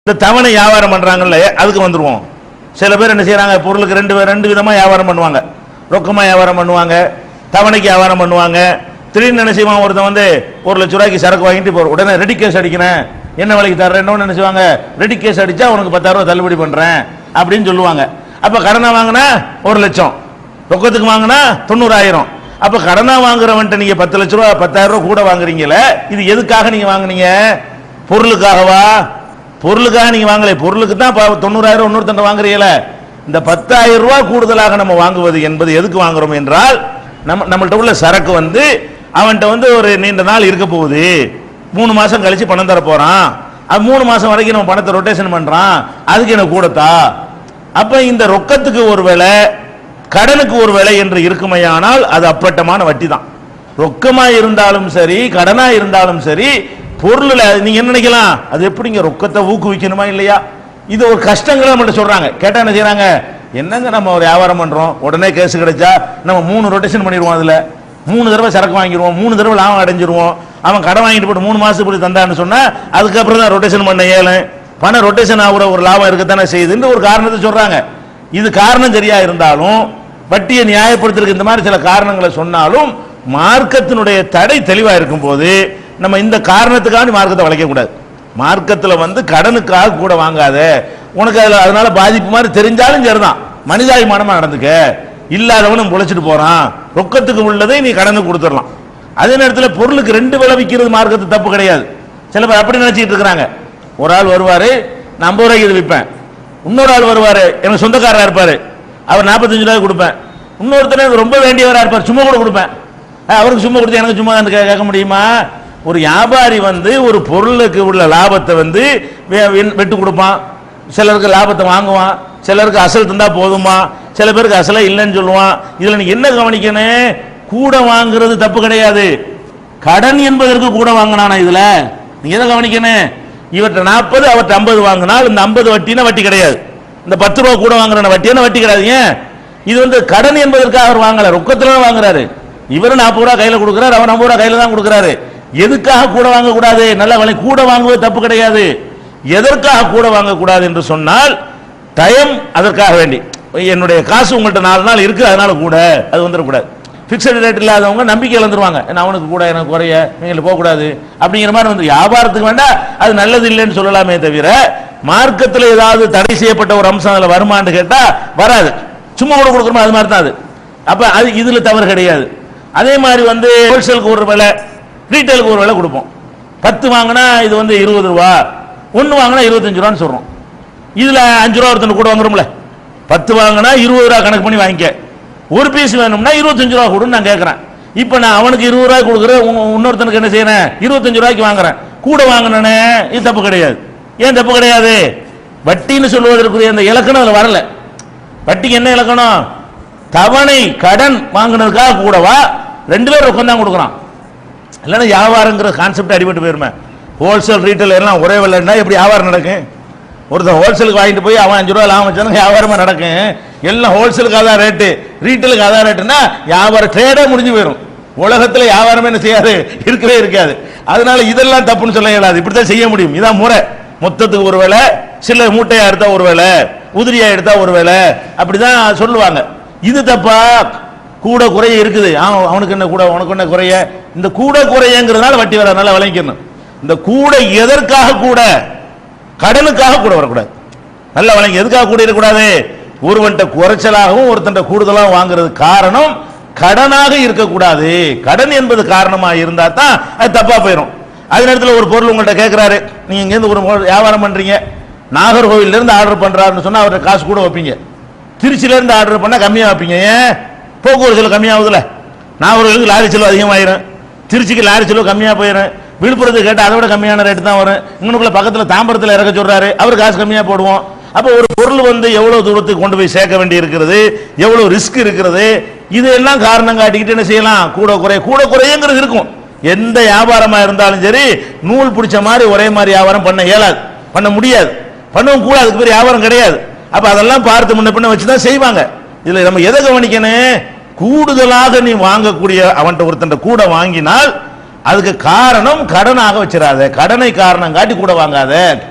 இந்த தவணை வியாபாரம் பண்றாங்கல்ல, அதுக்கு வந்துருவோம். சில பேர் என்ன செய்யறாங்க, பொருளுக்கு ரெண்டு விதமா வியாபாரம் பண்ணுவாங்க. ரொக்கமா வியாபாரம் பண்ணுவாங்க, தவணைக்கு வியாபாரம் பண்ணுவாங்க. திடீர்னு என்ன செய்வாங்க, ஒருத்தன் வந்து 1 லட்ச ரூபாய்க்கு சரக்கு வாங்கிட்டு உடனே ரெடி கேஸ் அடிக்கிறேன், என்ன விலைக்கு தர்றேன்னு என்ன செய்வாங்க, ரெடி கேஸ் அடிச்சா உனக்கு 10,000 ரூபாய் தள்ளுபடி பண்றேன் அப்படின்னு சொல்லுவாங்க. அப்ப கடனை வாங்கினா 1 லட்சம், ரொக்கத்துக்கு வாங்கினா 90,000. அப்ப கடனா வாங்குறவன்ட்ட நீங்க 10 லட்ச ரூபாய் 10,000 ரூபாய் கூட வாங்குறீங்களே, இது எதுக்காக நீங்க வாங்குனீங்க? பொருளுக்காகவா? பொருளுக்காக நீங்க வாங்கல, பொருளுக்கு தான் 90,000 இன்னொருத்தன் வாங்குறீங்கள. இந்த 10,000 ரூபாய் கூடுதலாக நம்ம வாங்குவது என்பது எதுக்கு வாங்குறோம் என்றால், நம்மள்ட்ட உள்ள சரக்கு வந்து அவன்கிட்ட வந்து ஒரு நீண்ட நாள் இருக்க போகுது, 3 மாசம் கழிச்சு பணம் தர போறான், அது 3 மாசம் வரைக்கும் நம்ம பணத்தை ரொட்டேஷன் பண்றான், அதுக்கு எனக்கு கூடத்தா. அப்ப இந்த ரொக்கத்துக்கு ஒரு வேலை, கடனுக்கு ஒரு வேலை என்று இருக்குமையானால் அது அப்பட்டமான வட்டி தான். ரொக்கமா இருந்தாலும் சரி, கடனா இருந்தாலும் சரி, பொருள்ல நீங்க என்ன நினைக்கலாம், அது எப்படிங்க ரொக்கத்தை ஊக்குவிக்கணுமா இல்லையா, இது ஒரு கஷ்டங்களை நம்மள்ட்ட சொல்றாங்க. கேட்டா என்ன செய்யறாங்க, என்னங்க நம்ம ஒரு வியாபாரம் பண்றோம், உடனே கேஸ் கிடைச்சா நம்ம 3 ரொட்டேஷன் பண்ணிடுவோம், அதுல 3 தடவை சரக்கு வாங்கிடுவோம், 3 தடவை லாபம் அடைஞ்சிருவோம். அவன் கடன் வாங்கிட்டு போட்டு 3 மாசத்துக்கு தந்தான்னு சொன்னா அதுக்கப்புறம் தான் ரொட்டேஷன் பண்ண இயல, பணம் ரொட்டேஷன் ஆகுற ஒரு லாபம் இருக்கத்தானே செய்யுதுன்னு ஒரு காரணத்தை சொல்றாங்க. இது காரணம் சரியா இருந்தாலும், வட்டியை நியாயப்படுத்துறதுக்கு இந்த மாதிரி சில காரணங்களை சொன்னாலும், மார்க்கத்தினுடைய தடை தெளிவா இருக்கும் போது நம்ம இந்த காரணத்துக்காக மார்க்கத்தை வளைக்க கூடாது. மார்க்கத்தில் வந்து கடனுக்காக கூட வாங்காத, உனக்கு அதனால பாதிப்பு மாதிரி தெரிஞ்சாலும் சரிதான், மனிதாபிமானமா நடந்துக்க, இல்லாதவனும் பொழைச்சிட்டு போறான், ரொக்கத்துக்கு உள்ளதை நீ கடனுக்கு கொடுத்துடலாம். அதே நேரத்தில் பொருளுக்கு 2 விலை விற்கிறது மார்க்கத்து தப்பு கிடையாது. சில பேர் அப்படி நினைச்சிட்டு இருக்கிறாங்க. ஒரு ஆள் வருவாரு, நான் 50 ரூபாய்க்கு இது விற்பேன், இன்னொரு ஆள் வருவாரு எனக்கு சொந்தக்காரரா இருப்பாரு, அவர் 45 ரூபாய்க்கு கொடுப்பேன், இன்னொருத்தர் ரொம்ப வேண்டியவரா இருப்பார், சும்மா கூட கொடுப்பேன். அவருக்கு சும்மா கொடுத்து எனக்கு சும்மா கேட்க முடியுமா? ஒரு வியாபாரி வந்து ஒரு பொருளுக்கு உள்ள லாபத்தை வந்து வெட்டு கொடுப்பான், சிலருக்கு லாபத்தை வாங்குவான், சிலருக்கு அசல் தந்தா போதுமா, சில பேருக்கு அசல இல்லைன்னு சொல்லுவான். இதுல நீங்க என்ன கவனிக்கணும், கூட வாங்குறது தப்பு கிடையாது, கடன் என்பதற்கு கூட வாங்கினானா இதுல நீங்க எதை கவனிக்கணும், இவற்றை 40 அவற்றை 50 வாங்கினால் இந்த 50 வட்டினா வட்டி கிடையாது, இந்த 10 ரூபா கூட வாங்குற வட்டியான வட்டி கிடையாது. ஏன், இது வந்து கடன் என்பதற்காக அவர் வாங்கல, ரொக்கத்துல வாங்குறாரு. இவரு 40 ரூபா கையில கொடுக்கிறார், அவர் 50 ரூபா கையில தான் கொடுக்கிறாரு. எதுக்காக கூட வாங்க கூடாது, நல்ல விலை கூட வாங்குவது தப்பு கிடையாது. எதற்காக கூட வாங்க கூடாது என்று சொன்னால், டைம் அதற்காக வேண்டி, என்னுடைய காசு உங்கள்கிட்ட 4 நாள் இருக்கு அதனால கூட, அது வந்துடக்கூடாது. பிக்சட் ரேட் இல்லாதவங்க நம்பிக்கை இழந்துருவாங்க, அவனுக்கு கூட எனக்கு குறைய நீங்க போகக்கூடாது அப்படிங்கிற மாதிரி வந்து வியாபாரத்துக்கு வேண்டாம், அது நல்லது இல்லைன்னு சொல்லலாமே தவிர, மார்க்கத்தில் ஏதாவது தடை செய்யப்பட்ட ஒரு அம்சம் அதில் வருமானு கேட்டா வராது, சும்மா கூட கொடுக்குறோம் அது மாதிரி தான் அது. அப்ப அது இதுல தவறு கிடையாது. அதே மாதிரி வந்து ஹோல்சேலுக்கு ஒரு விலை, ரீட்டைலுக்கு ஒரு விலை கொடுப்போம். 10 வாங்கினா இது வந்து 20 ரூபா, 1 வாங்கினா 25 ரூபான்னு சொல்றோம். இதுல 5 ரூபா ஒருத்தன் கூட வாங்குறோம்ல, 10 வாங்கினா 20 ரூபா கணக்கு பண்ணி வாங்கிக்க, ஒரு பீஸ் வேணும்னா 25 ரூபா கொடுன்னு நான் கேட்கறேன். இப்ப நான் அவனுக்கு 20 ரூபாய் கொடுக்குறேன், இன்னொருத்தனுக்கு என்ன செய்யறேன் 25 ரூபாய்க்கு வாங்குறேன், கூட வாங்கினே, இது தப்பு கிடையாது. ஏன் தப்பு கிடையாது, வட்டின்னு சொல்வதற்குரிய அந்த இலக்கணம் அதுல வரல. வட்டிக்கு என்ன இலக்கணம், தவணை கடன் வாங்கினதுக்காக கூடவா, 2 பேர் ரொக்கம் தான் கொடுக்குறான், இல்லைன்னா வியாபாரங்கிற கான்செப்ட் அடிபட்டு போயிருமே. ஹோல்சேல் ரீட்டைல் எல்லாம் ஒரே விலைன்னா எப்படி வியாபாரம் நடக்கும்? ஒருத்தர் ஹோல்சேலுக்கு வாங்கிட்டு போய் அவன் 5 ரூபா லாபம் வச்சாலும் வியாபாரமா நடக்கும். எல்லாம் ஹோல்சேலுக்கு அதான் ரேட்டு, ரீட்டைலுக்கு அதான் ரேட்டுன்னா வியாபாரம் ட்ரேடே முடிஞ்சு போயிடும். உலகத்துல வியாபாரமே என்ன செய்யாது, இருக்கவே இருக்காது. அதனால இதெல்லாம் தப்புன்னு சொல்ல இயலாது, இப்படித்தான் செய்ய முடியும். இதான் முறை. மொத்தத்துக்கு ஒரு வேலை, சில மூட்டையா எடுத்தா ஒரு வேலை, உதிரியா எடுத்தா ஒரு வேலை, அப்படிதான் சொல்லுவாங்க. இது தப்பா? கூட குறைய இருக்குது, அவனுக்கு என்ன கூட உனக்கு என்ன குறைய, இந்த கூட குறையங்கிறதுனால வட்டி வர, நல்லா விளங்கிக்கணும். இந்த கூட எதற்காக கூட, கடனுக்காக கூட வரக்கூடாது, நல்லா விளங்கி. எதுக்காக கூட இருக்கக்கூடாது, ஒருவன்ட்ட குறைச்சலாகவும் ஒருத்தன் கூடுதலாக வாங்குறது காரணம் கடனாக இருக்கக்கூடாது. கடன் என்பது காரணமா இருந்தா தான் அது தப்பா போயிடும். அதே நேரத்தில் ஒரு பொருள் உங்கள்கிட்ட கேட்கிறாரு, நீங்க இங்கேருந்து ஒரு வியாபாரம் பண்றீங்க, நாகர்கோவில இருந்து ஆர்டர் பண்றாருன்னு சொன்னா அவர்கிட்ட காசு கூட வைப்பீங்க, திருச்சியில இருந்து ஆர்டர் பண்ணா கம்மியா வைப்பீங்க. ஏன், போக்குவரத்து செலவு கம்மியாகுதுல, நாகர்கோவிலுக்கு லாரி செலவு அதிகமாயிரும், திருச்சிக்கு லாரி செலவு கம்மியா போயிடும், விழுப்புரத்துக்கு கேட்டால் அதை விட கம்மியான ரேட்டு தான் வரும், இங்கனுக்குள்ள பக்கத்தில் தாம்பரத்தில் இறக்க சொல்றாரு, அவர் காசு கம்மியா போடுவோம். அப்போ ஒரு பொருள் வந்து எவ்வளவு தூரத்துக்கு கொண்டு போய் சேர்க்க வேண்டி இருக்கிறது, எவ்வளவு ரிஸ்க் இருக்கிறது, இதெல்லாம் காரணம் காட்டிக்கிட்டு என்ன செய்யலாம், கூட குறையங்கிறது இருக்கும். எந்த வியாபாரமா இருந்தாலும் சரி, நூல் பிடிச்ச மாதிரி ஒரே மாதிரி வியாபாரம் பண்ண இயலாது, பண்ண முடியாது, பண்ணவும் கூட, அதுக்கு பேர் வியாபாரம் கிடையாது. அப்ப அதெல்லாம் பார்த்து முன்ன பின்ன வச்சுதான் செய்வாங்க. இதுல நம்ம எதை கவனிக்கணும், கூடுதலாக நீ வாங்கக்கூடிய அவன்கிட்ட ஒருத்தன் கூட வாங்கினால் அதுக்கு காரணம் கடனாக வச்சிடாத, கடனை காரணம் காட்டி கூட வாங்காத.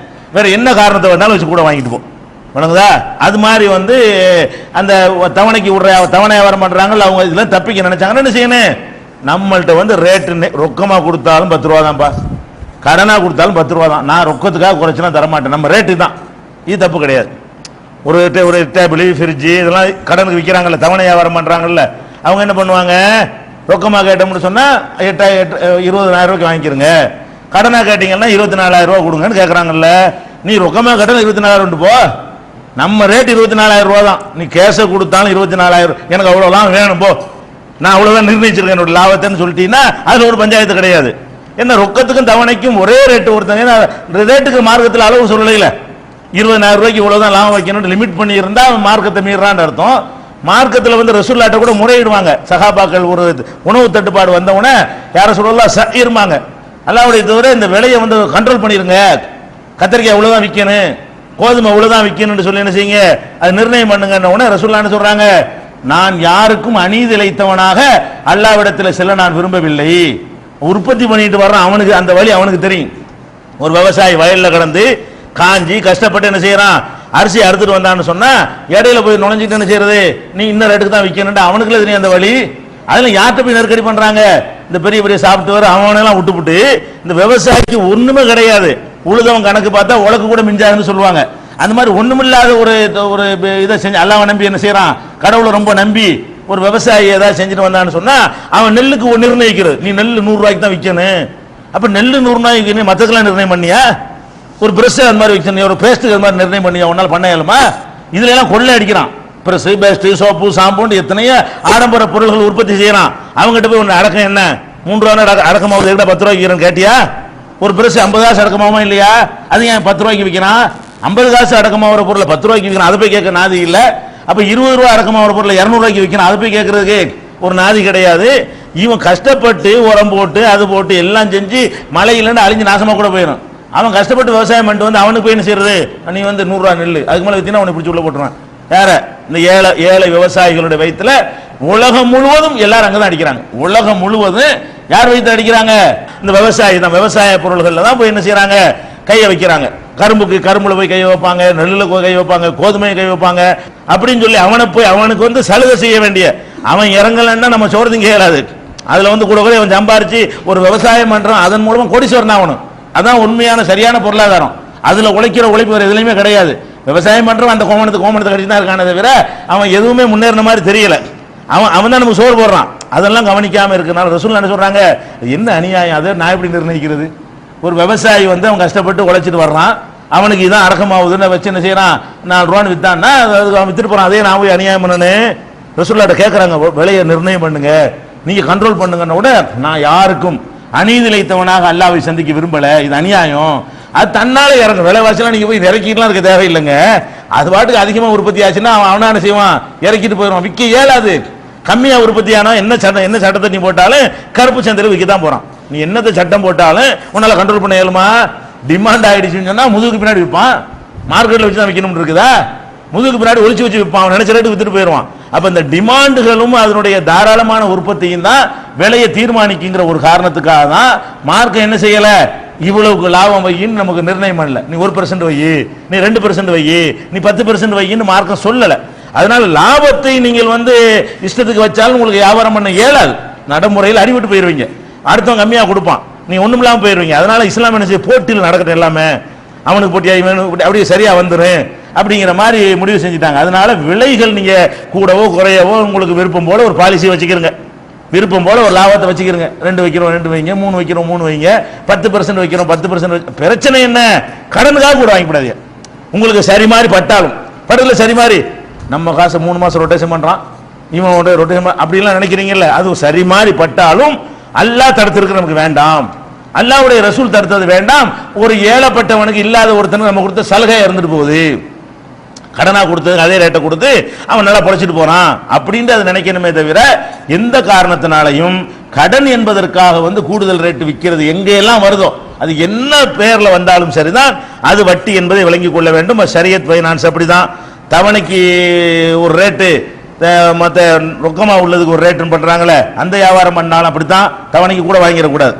வேற என்ன காரணத்தை வேணாலும் வச்சு கூட வாங்கிட்டு போ, வணங்குதா? அது மாதிரி வந்து அந்த தவணைக்கு விடுற தவணை வியாபாரம் பண்றாங்கல்ல, அவங்க இதுல தப்பிக்க நினைச்சாங்கன்னா என்ன செய்யணும்? நம்மள்ட்ட வந்து ரேட்டு ரொக்கமா கொடுத்தாலும் 10 ரூபா தான்ப்பா, கடனா கொடுத்தாலும் 10 ரூபா தான், நான் ரொக்கத்துக்காக குறைச்சலாம் தரமாட்டேன், நம்ம ரேட்டு தான், இது தப்பு கிடையாது. ஒரு டேபிள் ஃப்ரிட்ஜு இதெல்லாம் கடனுக்கு விற்கிறாங்கல்ல, தவணை வியாபாரம் பண்றாங்கல்ல, அவங்க என்ன பண்ணுவாங்க? ரொக்கமாக கேட்டோம்னு சொன்னா 20,000 ரூபாய்க்கு வாங்கிக்கிறங்க, கடனா கேட்டீங்கன்னா 24,000 ரூபா கொடுங்கன்னு கேட்கறாங்கல்ல. நீ ரொக்கமாக கேட்டாலும் 24,000 போ, நம்ம ரேட் 24,000 ரூபா தான், நீ கேஷ கொடுத்தாலும் 24,000, எனக்கு அவ்வளவுலாம் வேணும் போ, நான் அவ்வளவுதான் நிர்ணயிச்சிருக்கேன் என்னோட லாபத்தைன்னு சொல்லிட்டீங்கன்னா அதுல ஒரு பஞ்சாயத்து கிடையாது. என்ன ரொக்கத்துக்கும் தவணைக்கும் ஒரே ரேட்டு, ஒருத்தங்க ரேட்டுக்கு மார்க்கத்தில் அளவு சொல்லல, 20,000 ரூபாய்க்கு இவ்வளவுதான் லாபம் வைக்கணும்னு லிமிட் பண்ணி இருந்தா மார்க்கத்தை மீறான்னு அர்த்தம். மார்க்கத்தில் வந்து ரசூலுல்லாஹ்ட்ட கூட முறையிடுவாங்க. சஹாபாக்கள் ஒரு உணவு தட்டுப்பாடு வந்தவொடனே யார சொல்லலாம் இருமாங்க, அல்லாஹ்வுடைய தவிர இந்த விலையை வந்து கண்ட்ரோல் பண்ணிருங்க, கத்திரிக்காய் இவ்வளவுதான் விற்கணும், கோதுமை இவ்வளவுதான் விற்கணும்னு சொல்லி என்ன செய்யுங்க, அது நிர்ணயம் பண்ணுங்க. உடனே ரசூலுல்லாஹ் என்ன சொல்றாங்க? நான் யாருக்கும் அநீதி இழைத்தவனாக அல்லாஹ்விடத்தில் செல்ல நான் விரும்பவில்லை. உற்பத்தி பண்ணிட்டு வர்றான், அவனுக்கு அந்த வழி அவனுக்கு தெரியும். ஒரு விவசாயி வயல்ல கடந்து காஞ்சி கஷ்டப்பட்டு என்ன செய்யறான், அரிசி அறுத்துட்டு வந்தான்னு சொன்னா இடையில போய் நுழைஞ்சிட்டு என்ன செய்யறது, நீ இந்த ரேட்டுக்கு தான் விற்கணும், அவனுக்குள்ள தெரியும் அந்த வழி. அதுல யார்கிட்ட போய் நெருக்கடி பண்றாங்க? இந்த பெரிய பெரிய சாப்பிட்டு அவனெல்லாம் விட்டுப்புட்டு இந்த விவசாயிக்கு ஒண்ணுமே கிடையாது, உழுதவன் கணக்கு பார்த்தா உலக்கு கூட மிஞ்சாதுன்னு சொல்லுவாங்க. அந்த மாதிரி ஒண்ணுமில்லாத ஒரு ஒரு இதை செஞ்சு அல்லாஹ்வை நம்பி என்ன செய்யறான், கடவுளை ரொம்ப நம்பி ஒரு விவசாயி ஏதாவது செஞ்சுட்டு வந்தான்னு சொன்னா அவன் நெல்லுக்கு நிர்ணயிக்கிறது, நீ நெல் 100 ரூபாய்க்கு தான் விற்கணும். அப்ப நெல் 100 ரூபாய்க்கு மத்தக்கெல்லாம் நிர்ணயம் பண்ணியா? ஒரு பிரஷ் அது மாதிரி விற்கணும், ஒரு பேஸ்ட்டுக்கு அது மாதிரி நிர்ணயம் பண்ணியா? உன்னால பண்ண இயலுமா? இதுல எல்லாம் கொள்ளை அடிக்கிறான். பிரஷ், பேஸ்ட், சோப்பு, ஷாம்பு எத்தனையோ ஆடம்பர பொருள்கள் உற்பத்தி செய்யறான். அவங்ககிட்ட போய் ஒன்று அடக்கம் என்ன 3 ரூபா அடக்கமாவது 10 ரூபாய்க்கு கேட்டியா? ஒரு பிரஷ் 50 காசு அடக்கமாமா இல்லையா? அது ஏன் 10 ரூபாய்க்கு விற்கிறான்? 50 காசு அடக்கமாகிற பொருளை 10 ரூபாய்க்கு விற்கிறான், அதை போய் கேட்க நாதி இல்லை. அப்ப 20 ரூபா அடக்கமாகிற பொருளை 200 ரூபாய்க்கு விற்கிறான், அதை போய் கேட்கறதுக்கு ஒரு நாதி கிடையாது. இவன் கஷ்டப்பட்டு உரம் போட்டு அது போட்டு எல்லாம் செஞ்சு மழையிலேருந்து அழிஞ்சு நாசமா கூட போயிடும். அவன் கஷ்டப்பட்டு விவசாயம் பண்ணிட்டு வந்து அவனுக்கு போய் என்ன செய்யறது, நீ வந்து 100 ரூபா நெல் அதுக்கு மேலே வித்தினா அவனை பிடிச்சி உள்ள போட்டுருவான். வேற இந்த ஏழை விவசாயிகளுடைய வயிற்றுல உலகம் முழுவதும் எல்லாரும் அங்கதான் அடிக்கிறாங்க. உலகம் முழுவதும் யார் வயிற்று அடிக்கிறாங்க? இந்த விவசாயி தான். விவசாய பொருள்கள்ல தான் போய் என்ன செய்யறாங்க, கையை வைக்கிறாங்க. கரும்புல போய் கை வைப்பாங்க, நெல்லுல கை வைப்பாங்க, கோதுமையை கை வைப்பாங்க அப்படின்னு சொல்லி அவனுக்கு வந்து சலுகை செய்ய வேண்டிய அவன் இறங்கலன்னா நம்ம சோறு கேளாது. அதுல வந்து கூட அவன் சம்பாரிச்சு ஒரு விவசாயம் பண்றான், அதன் மூலமா கோடீஸ்வரன் ஆகணும். அதான் உண்மையான சரியான பொருளாதாரம். அதுல உழைக்கிற உழைப்பு வேற எதுலையுமே கிடையாது. விவசாயம் பண்றவன் அந்த கோமணத்தை கடிச்சு தான் இருக்கானே தவிர அவன் எதுவுமே முன்னேறின மாதிரி தெரியல. அவன் தான் நமக்கு சோறு போடுறான். அதெல்லாம் கவனிக்காம இருக்கனால ரசூலுல்லாஹ் என்ன சொல்றாங்க, என்ன அநியாயம், அதை நான் எப்படி நிர்ணயிக்கிறது? ஒரு விவசாயி வந்து அவன் கஷ்டப்பட்டு உழைச்சிட்டு வர்றான், அவனுக்கு இதான் அடக்கமாகுதுன்னு வச்சு என்ன செய்யறான், 4 ரூபான்னு வித்தான்னா அவன் வித்துட்டு போறான், அதே நான் போய் அநியாயம் பண்ணனு ரசூலுல்லாஹ் கேட்கறாங்க, விலையை நிர்ணயம் பண்ணுங்க, நீங்க கண்ட்ரோல் பண்ணுங்கன்னு கூட நான் யாருக்கும் அநீதி இழைத்தவனாக அல்லாஹ்வை சந்திக்க விரும்பல, இது அநியாயம். அது தன்னால இறங்கும். விலைவாசிலாம் நீங்க போய் இறக்கிட்டுலாம் இருக்க தேவையில்லைங்க. அது பாட்டுக்கு அதிகமா உற்பத்தி ஆச்சுன்னா அவனா என்ன செய்வான், இறக்கிட்டு போயிடுவான். விற்க இயலாது. கம்மியா உற்பத்தி ஆனா என்ன சட்டத்தை நீ போட்டாலும் கருப்பு சந்தையில் விற்க தான் போறான். நீ என்னத்தை சட்டம் போட்டாலும் உன்னால கண்ட்ரோல் பண்ண இயலுமா? டிமாண்ட் ஆயிடுச்சுன்னு சொன்னா முதுகுக்கு பின்னாடி விற்பான். மார்க்கெட்ல வச்சு தான் விற்கணும் இருக்குதா? முதுகுக்கு பின்னாடி ஒளிச்சு வச்சு விற்பான், அவன் நினைச்ச ரேட்டு வித்துட்டு போயிடுவான். அப்ப இந்த டிமாண்டுகளும் அதனுடைய தாராளமான உற்பத்தியும் தான் விலையை தீர்மானிக்குங்கிற ஒரு காரணத்துக்காக தான் மார்க்கம் என்ன செய்யல, இவ்வளவுக்கு லாபம் வையின்னு நமக்கு நிர்ணயம் பண்ணல. நீ 1% வை, நீ 2% வை, நீ 10% வையின்னு மார்க்கம் சொல்லல. அதனால லாபத்தை நீங்கள் வந்து இஷ்டத்துக்கு வச்சாலும் உங்களுக்கு வியாபாரம் பண்ண இயலாது. நடைமுறையில் அடிபட்டு போயிருவீங்க, அடுத்தவன் கம்மியா கொடுப்பான், நீ ஒண்ணும் இல்லாம போயிருவீங்க. அதனால இஸ்லாம் என்ன செய்ய, போட்டியில் நடக்கட்டும், எல்லாமே அவனுக்கு போட்டியா அப்படியே சரியா வந்துடும் அப்படிங்கிற மாதிரி முடிவு செஞ்சுட்டாங்க. அதனால விலைகள் நீங்க கூடவோ குறையவோ உங்களுக்கு விருப்பம் போல ஒரு பாலிசி வச்சுக்கிறங்க, விருப்பம் போல ஒரு லாபத்தை வச்சுக்கிறங்க. 2 வைக்கிறோம் 2 வைங்க, 3 வைக்கிறோம் 3 வைங்க, 10% வைக்கிறோம் 10%. பிரச்சனை என்ன, கடனுக்காக கூட வாங்கிக்கூடாது. உங்களுக்கு சரி மாதிரி பட்டாலும் படத்துல சரி மாதிரி நம்ம காசை 3 மாசம் ரொட்டேஷன் பண்றான், இவன் ரொட்டேஷன் அப்படிலாம் நினைக்கிறீங்கல்ல, அது சரி மாதிரி பட்டாலும் அல்லாஹ் தடுத்திருக்கு, நமக்கு வேண்டாம். அல்லாஹ்வுடைய ரசூல் தடுத்தது வேண்டாம். ஒரு ஏழப்பட்டவனுக்கு இல்லாத ஒருத்தனுக்கு நம்ம கொடுத்த சலுகை இருந்துட்டு போகுது, கடனா கொடுத்து அதே ரேட்டை கொடுத்து அவன் நல்லா பொழைச்சிட்டு போறான் அப்படின்னு அது நினைக்கணுமே தவிர எந்த காரணத்தினாலையும் கடன் என்பதற்காக வந்து கூடுதல் ரேட்டு விற்கிறது எங்கெல்லாம் வருதோ அது என்ன பேர்ல வந்தாலும் சரிதான், அது வட்டி என்பதை விளங்கிக் கொள்ள வேண்டும். ஷரியத் ஃபைனான்ஸ் அப்படிதான். தவணைக்கு ஒரு ரேட்டு, மற்ற ரொக்கமா உள்ளதுக்கு ஒரு ரேட்டுன்னு பண்றாங்களே, அந்த வியாபாரம் பண்ணாலும் அப்படித்தான். தவணைக்கு கூட வாங்கிடக்கூடாது.